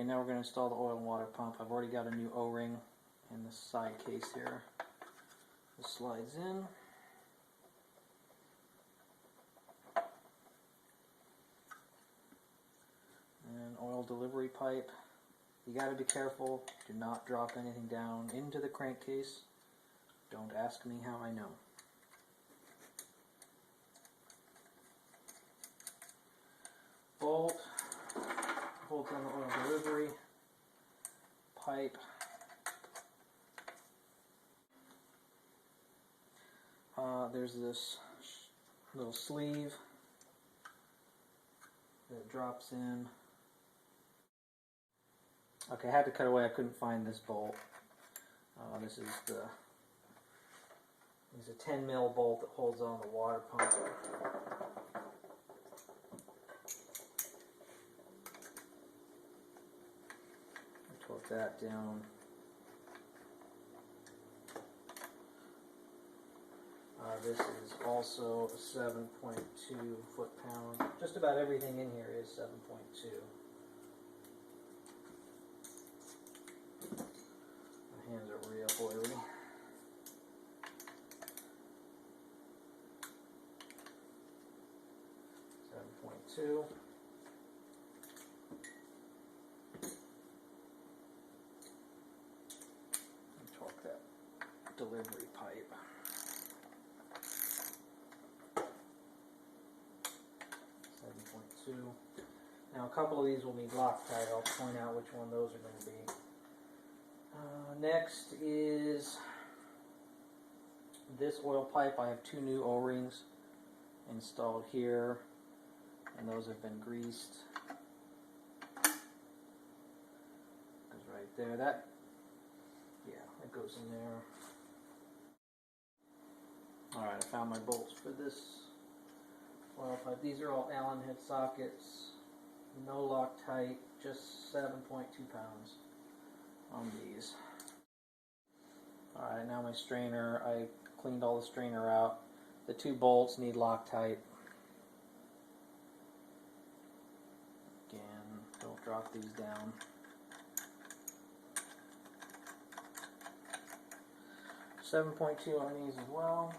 Okay, now we're going to install the oil and water pump. I've already got a new O-ring in the side case here. This slides in. And oil delivery pipe. You got to be careful. Do not drop anything down into the crankcase. Don't ask me how I know. Bolt holds on the oil delivery pipe. There's this little sleeve that drops in. Okay, I had to cut away. I couldn't find this bolt. This is a 10 mil bolt that holds on the water pump. Torque that down. This is also a 7.2 foot-pound. Just about everything in here is 7.2. My hands are real oily. .2. And torque that delivery pipe. 7.2. Now a couple of these will need Loctite. I'll point out which one those are going to be. Next is this oil pipe. I have 2 new O-rings installed here, and those have been greased. Goes right there. That goes in there. Alright, I found my bolts for this oil pipe. These are all Allen head sockets. No Loctite, just 7.2 pounds on these. Alright, now my strainer. I cleaned all the strainer out. The 2 bolts need Loctite. Again, don't drop these down. .2 on these as well.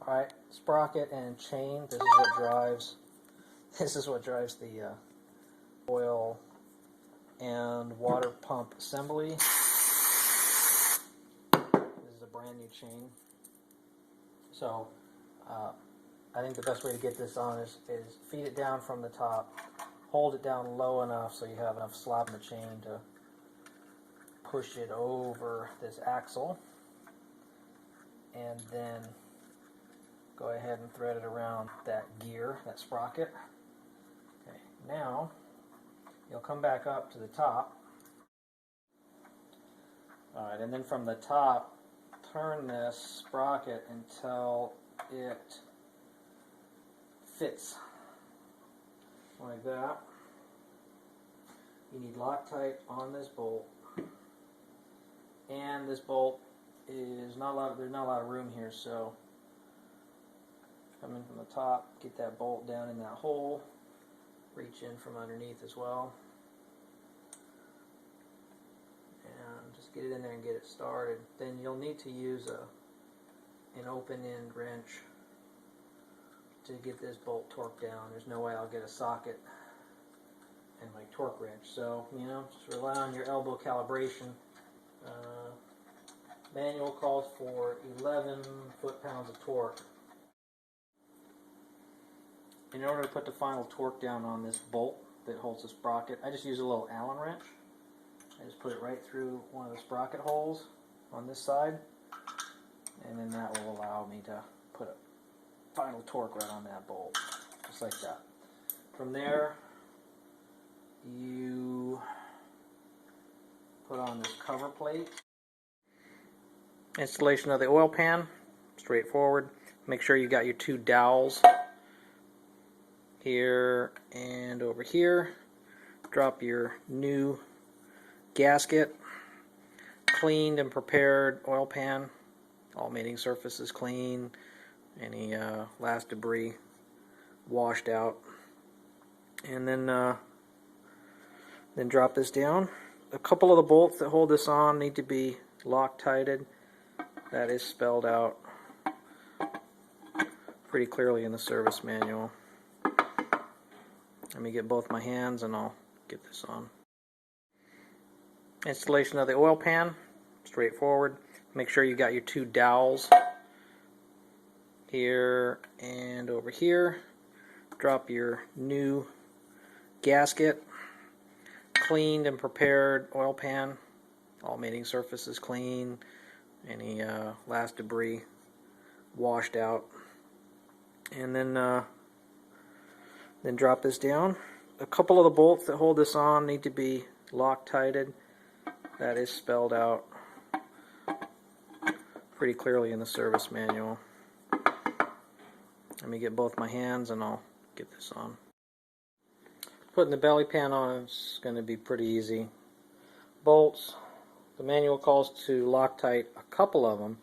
Alright, sprocket and chain. This is what drives the oil and water pump assembly. This is a brand new chain. So I think the best way to get this on is feed it down from the top, hold it down low enough so you have enough slop in the chain to push it over this axle, and then go ahead and thread it around that gear, that sprocket. Okay, now you'll come back up to the top. Alright, and then from the top, turn this sprocket until it fits like that. You need Loctite on this bolt, and this bolt is not a lot. There's not a lot of room here, so come in from the top, get that bolt down in that hole, reach in from underneath as well, and just get it in there and get it started. Then you'll need to use an open-end wrench to get this bolt torqued down. There's no way I'll get a socket and my torque wrench, so just rely on your elbow calibration. Manual calls for 11 foot-pounds of torque. In order to put the final torque down on this bolt that holds the sprocket, I just use a little Allen wrench. I just put it right through one of the sprocket holes on this side, and then that will allow me to put a final torque right on that bolt, just like that. From there, you put on this cover plate. Installation of the oil pan, straightforward. Make sure you got your two dowels here and over here. Drop your new gasket, cleaned and prepared oil pan, all mating surfaces clean, any last debris washed out, and then drop this down. A couple of the bolts that hold this on need to be Loctited. That is spelled out pretty clearly in the service manual. Let me get both my hands and I'll get this on. Installation of the oil pan, straightforward. Make sure you got your two dowels here and over here. Drop your new gasket, cleaned and prepared oil pan, all mating surfaces clean, any last debris washed out, and then drop this down. A couple of the bolts that hold this on need to be Loctited. That is spelled out pretty clearly in the service manual. Let me get both my hands and I'll get this on. Putting the belly pan on is going to be pretty easy. Bolts, the manual calls to Loctite a couple of them.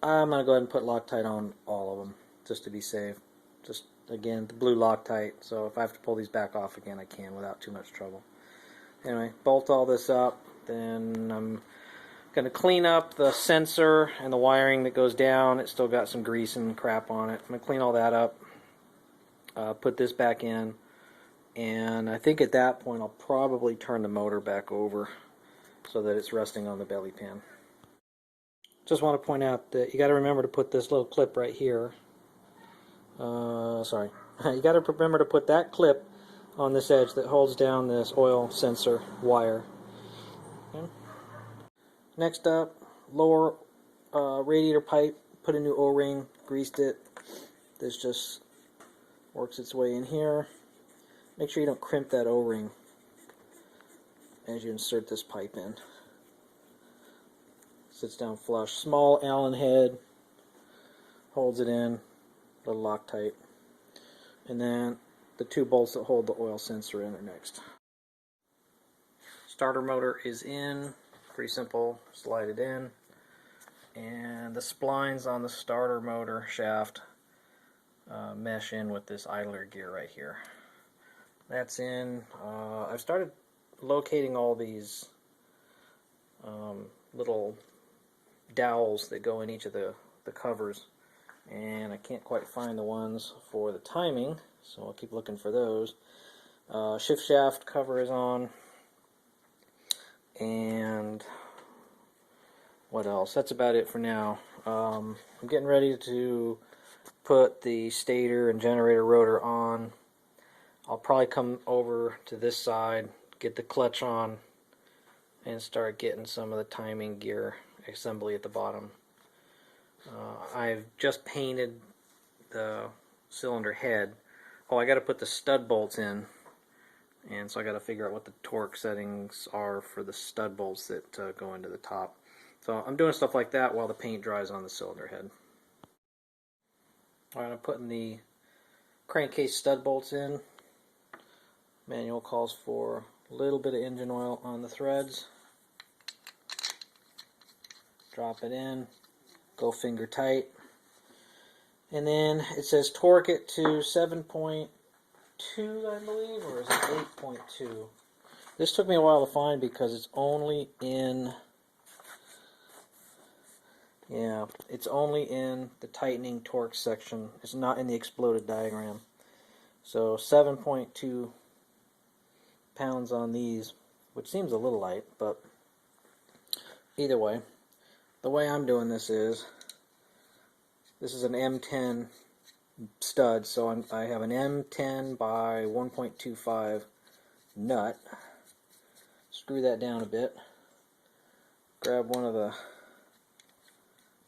I'm going to go ahead and put Loctite on all of them just to be safe. Just again, the blue Loctite, so if I have to pull these back off again I can without too much trouble. Anyway, bolt all this up, then I'm going to clean up the sensor and the wiring that goes down. It's still got some grease and crap on it. I'm going to clean all that up, put this back in, and I think at that point I'll probably turn the motor back over so that it's resting on the belly pan. Just want to point out that you got to remember to put this little clip right here. Sorry. You got to remember to put that clip on this edge that holds down this oil sensor wire. Okay. Next up, lower radiator pipe, put a new O-ring, greased it. This just works its way in here. Make sure you don't crimp that O-ring as you insert this pipe in. Sits down flush. Small Allen head holds it in, little Loctite. And then the two bolts that hold the oil sensor in are next. Starter motor is in, pretty simple, slide it in. And the splines on the starter motor shaft mesh in with this idler gear right here. That's in. I've started locating all these little dowels that go in each of the covers, and I can't quite find the ones for the timing, so I'll keep looking for those. Shift shaft cover is on, and what else? That's about it for now. I'm getting ready to put the stator and generator rotor on. I'll probably come over to this side, get the clutch on, and start getting some of the timing gear assembly at the bottom. I've just painted the cylinder head. Oh, I got to put the stud bolts in, and so I got to figure out what the torque settings are for the stud bolts that go into the top. So I'm doing stuff like that while the paint dries on the cylinder head. Alright, I'm putting the crankcase stud bolts in. Manual calls for a little bit of engine oil on the threads. Drop it in, go finger tight, and then it says torque it to 7.2, I believe, or is it 8.2? This took me a while to find because it's only in, it's only in the tightening torque section. It's not in the exploded diagram. So 7.2 pounds on these, which seems a little light, but either way, the way I'm doing this is an M10 stud, so I have an M10 by 1.25 nut. Screw that down a bit. Grab one of the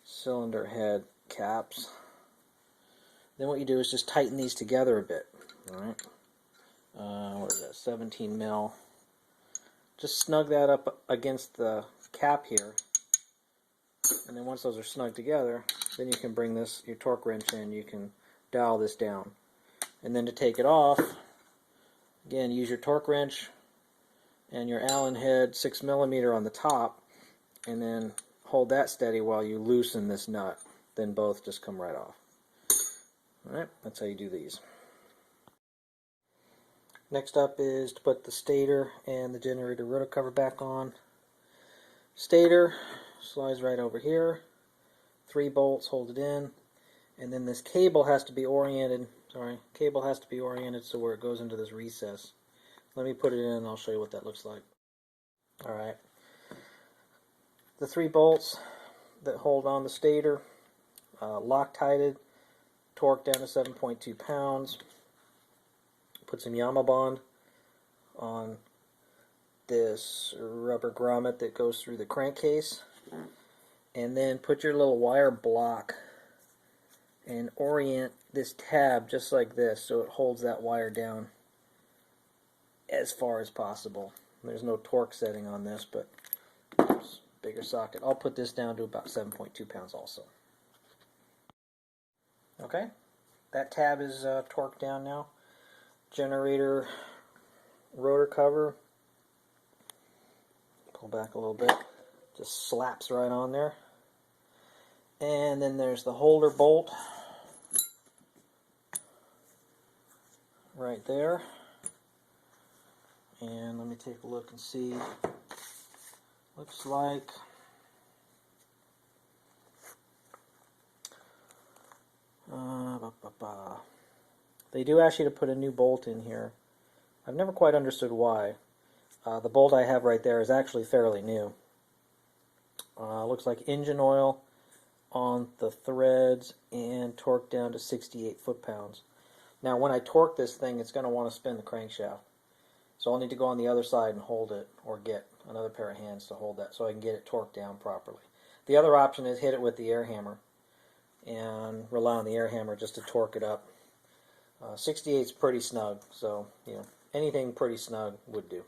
cylinder head caps. Then what you do is just tighten these together a bit. Alright. What is that? 17 mil. Just snug that up against the cap here. And then once those are snug together, then you can bring this, your torque wrench in, you can dial this down. And then to take it off, again, use your torque wrench and your Allen head 6mm on the top, and then hold that steady while you loosen this nut. Then both just come right off. Alright, that's how you do these. Next up is to put the stator and the generator rotor cover back on. Stator slides right over here. 3 bolts hold it in. And then this cable has to be oriented, so where it goes into this recess. Let me put it in and I'll show you what that looks like. Alright. The 3 bolts that hold on the stator, Loctited, torque down to 7.2 pounds. Put some Yamaha bond on this rubber grommet that goes through the crankcase. And then put your little wire block and orient this tab just like this so it holds that wire down as far as possible. There's no torque setting on this, but it's a bigger socket. I'll put this down to about 7.2 pounds also. Okay, that tab is torqued down now. Generator rotor cover, pull back a little bit, just slaps right on there. And then there's the holder bolt right there. And let me take a look and see. Looks like they do ask you to put a new bolt in here. I've never quite understood why. The bolt I have right there is actually fairly new. Looks like engine oil on the threads and torque down to 68 foot-pounds. Now when I torque this thing, it's going to want to spin the crankshaft. So I'll need to go on the other side and hold it, or get another pair of hands to hold that so I can get it torqued down properly. The other option is hit it with the air hammer and rely on the air hammer just to torque it up. 68 is pretty snug, so anything pretty snug would do.